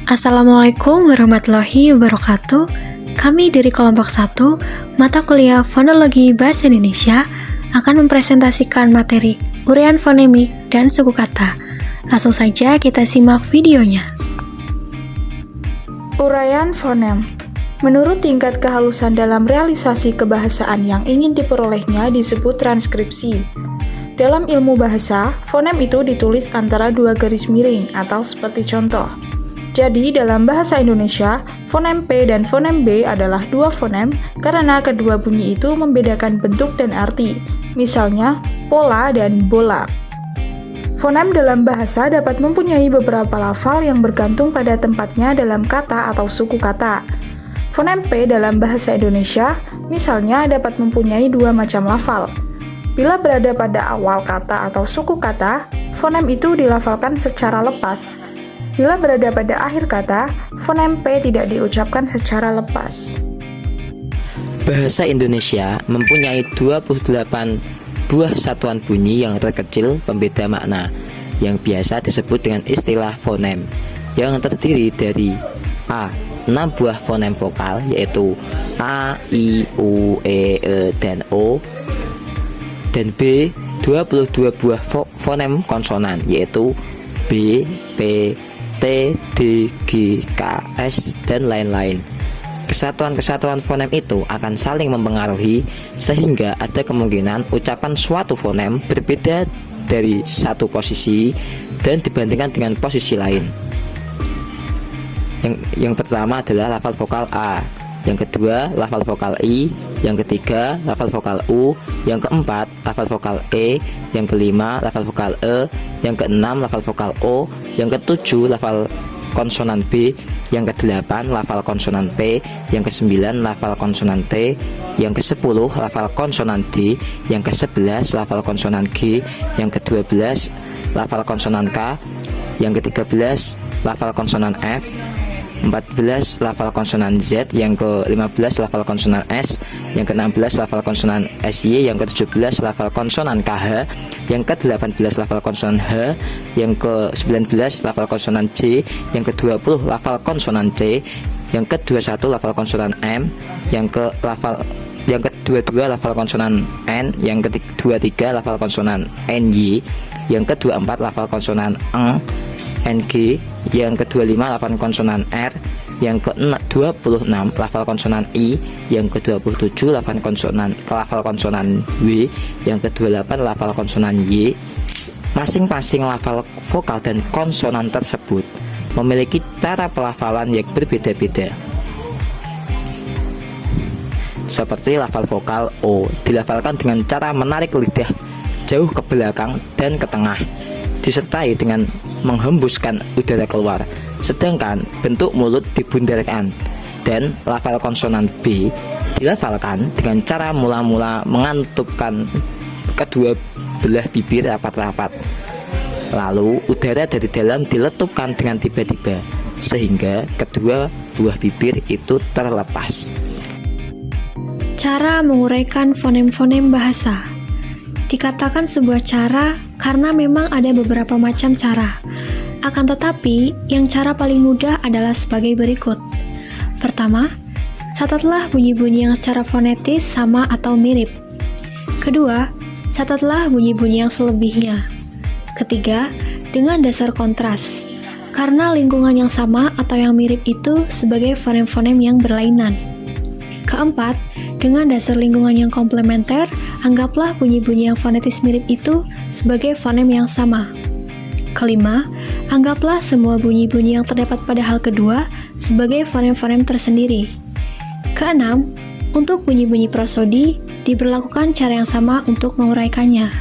Assalamualaikum warahmatollahi wabarakatuh. Kami dari kelompok 1 mata kuliah Fonologi Bahasa Indonesia akan mempresentasikan materi uraian fonemik dan suku kata. Langsung saja kita simak videonya. Uraian fonem. Menurut tingkat kehalusan dalam realisasi kebahasaan yang ingin diperolehnya disebut transkripsi. Dalam ilmu bahasa, fonem itu ditulis antara dua garis miring atau seperti contoh. Jadi, dalam bahasa Indonesia, fonem P dan fonem B adalah dua fonem karena kedua bunyi itu membedakan bentuk dan arti. Misalnya, pola dan bola. Fonem dalam bahasa dapat mempunyai beberapa lafal yang bergantung pada tempatnya dalam kata atau suku kata. Fonem P dalam bahasa Indonesia, misalnya dapat mempunyai dua macam lafal. Bila berada pada awal kata atau suku kata, fonem itu dilafalkan secara lepas. Bila berada pada akhir kata, fonem P tidak diucapkan secara lepas. Bahasa Indonesia mempunyai 28 buah satuan bunyi yang terkecil pembeda makna, yang biasa disebut dengan istilah fonem, yang terdiri dari A. 6 buah fonem vokal, yaitu A, I, U, E, dan O, dan B. 22 buah fonem konsonan, yaitu B, P, T, D, G, K, S, dan lain-lain. Kesatuan-kesatuan fonem itu akan saling mempengaruhi sehingga ada kemungkinan ucapan suatu fonem berbeda dari satu posisi dan dibandingkan dengan posisi lain. Yang pertama adalah lafaz vokal A, yang kedua lafaz vokal I, yang ketiga lafaz vokal U, yang keempat lafaz vokal E, yang kelima lafaz vokal E, yang keenam lafaz vokal O, yang ketujuh lafal konsonan B, yang kedelapan lafal konsonan P, yang kesembilan lafal konsonan T, yang ke-10 lafal konsonan D, yang ke-11 lafal konsonan G, yang ke-12 lafal konsonan K, yang ke-13 lafal konsonan F, 14 lafal konsonan Z, yang ke-15 lafal konsonan S, yang ke-16 lafal konsonan SY, yang ke-17 lafal konsonan KH, yang ke-18 lafal konsonan H, yang ke-19 lafal konsonan J, yang ke-20 lafal konsonan C, yang ke-21 lafal konsonan M, yang ke-22 lafal konsonan N, yang ke-23 lafal konsonan NY, yang ke-24 lafal konsonan Ng, NG, yang ke-25 lafal konsonan R, yang ke-26 lafal konsonan I, yang ke-27 lafal konsonan W, yang ke-28 lafal konsonan Y. Masing-masing lafal vokal dan konsonan tersebut memiliki cara pelafalan yang berbeda-beda. Seperti lafal vokal O dilafalkan dengan cara menarik lidah jauh ke belakang dan ke tengah, disertai dengan menghembuskan udara keluar, sedangkan bentuk mulut dibundarkan. Dan lafal konsonan B dilafalkan dengan cara mula-mula mengantupkan kedua belah bibir rapat-rapat, lalu udara dari dalam diletupkan dengan tiba-tiba sehingga kedua buah bibir itu terlepas. Cara menguraikan fonem-fonem bahasa. Dikatakan sebuah cara karena memang ada beberapa macam cara. Akan tetapi, yang cara paling mudah adalah sebagai berikut. Pertama, catatlah bunyi-bunyi yang secara fonetis sama atau mirip. Kedua, catatlah bunyi-bunyi yang selebihnya. Ketiga, dengan dasar kontras. Karena lingkungan yang sama atau yang mirip itu sebagai fonem-fonem yang berlainan. Keempat, dengan dasar lingkungan yang komplementer, anggaplah bunyi-bunyi yang fonetis mirip itu sebagai fonem yang sama. Kelima, anggaplah semua bunyi-bunyi yang terdapat pada hal kedua sebagai fonem-fonem tersendiri. Keenam, untuk bunyi-bunyi prosodi, diberlakukan cara yang sama untuk menguraikannya.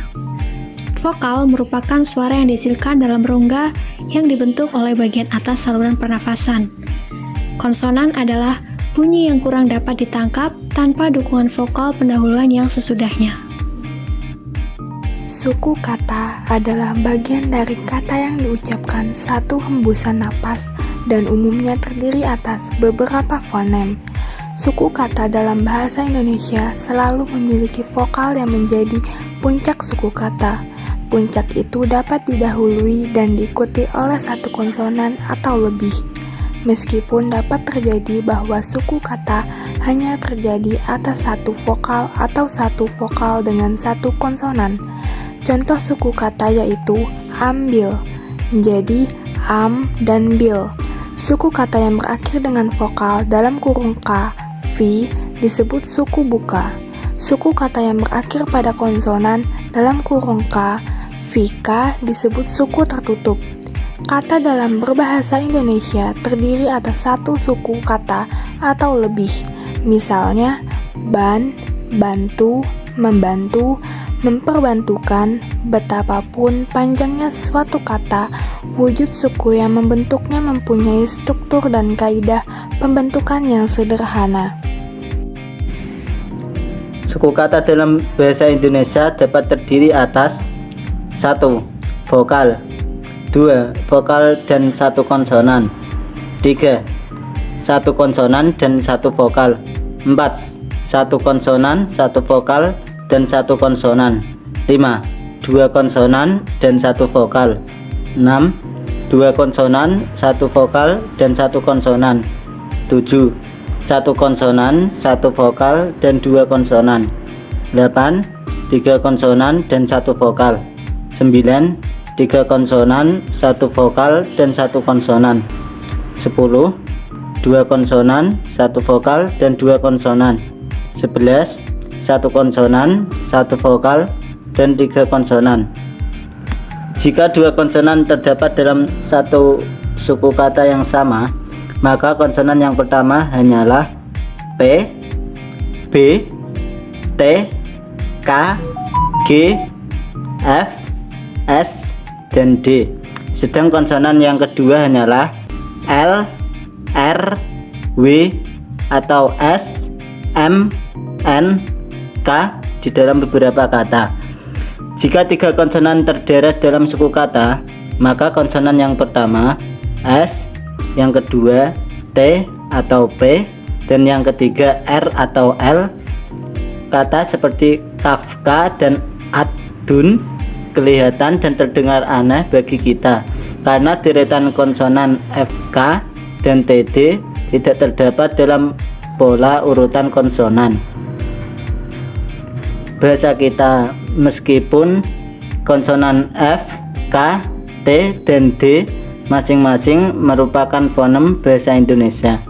Vokal merupakan suara yang dihasilkan dalam rongga yang dibentuk oleh bagian atas saluran pernafasan. Konsonan adalah bunyi yang kurang dapat ditangkap tanpa dukungan vokal pendahuluan yang sesudahnya. Suku kata adalah bagian dari kata yang diucapkan satu hembusan napas dan umumnya terdiri atas beberapa fonem. Suku kata dalam bahasa Indonesia selalu memiliki vokal yang menjadi puncak suku kata. Puncak itu dapat didahului dan diikuti oleh satu konsonan atau lebih. Meskipun dapat terjadi bahwa suku kata hanya terjadi atas satu vokal atau satu vokal dengan satu konsonan. Contoh suku kata yaitu ambil, menjadi am dan bil. Suku kata yang berakhir dengan vokal dalam kurung k, v, disebut suku buka. Suku kata yang berakhir pada konsonan dalam kurung k, vk, disebut suku tertutup. Kata dalam berbahasa Indonesia terdiri atas satu suku kata atau lebih. Misalnya, ban, bantu, membantu, memperbantukan. Betapapun panjangnya suatu kata, wujud suku yang membentuknya mempunyai struktur dan kaidah pembentukan yang sederhana. Suku kata dalam bahasa Indonesia dapat terdiri atas 1. Vokal 2. Vokal dan 1 konsonan 3. 1 konsonan dan 1 vokal 4. 1 konsonan, 1 vokal, dan 1 konsonan 5. 2 konsonan dan 1 vokal 6. 2 konsonan, 1 vokal, dan 1 konsonan 7. 1 konsonan, 1 vokal, dan 2 konsonan 8. 3 konsonan dan 1 vokal 9. 3 konsonan, 1 vokal, dan 1 konsonan 10. 2 konsonan, 1 vokal, dan 2 konsonan 11. 1 konsonan, 1 vokal, dan 3 konsonan. Jika 2 konsonan terdapat dalam satu suku kata yang sama, maka konsonan yang pertama hanyalah P, B, T, K, G, F, S, dan D. Sedang konsonan yang kedua hanyalah L, R, W, atau S, M, N, K di dalam beberapa kata. Jika 3 konsonan terderet dalam suku kata, maka konsonan yang pertama S, yang kedua T atau P, dan yang ketiga R atau L. Kata seperti Kafka dan adun kelihatan dan terdengar aneh bagi kita karena deretan konsonan FK dan TD tidak terdapat dalam pola urutan konsonan bahasa kita, meskipun konsonan F, K, T, dan D masing-masing merupakan fonem bahasa Indonesia.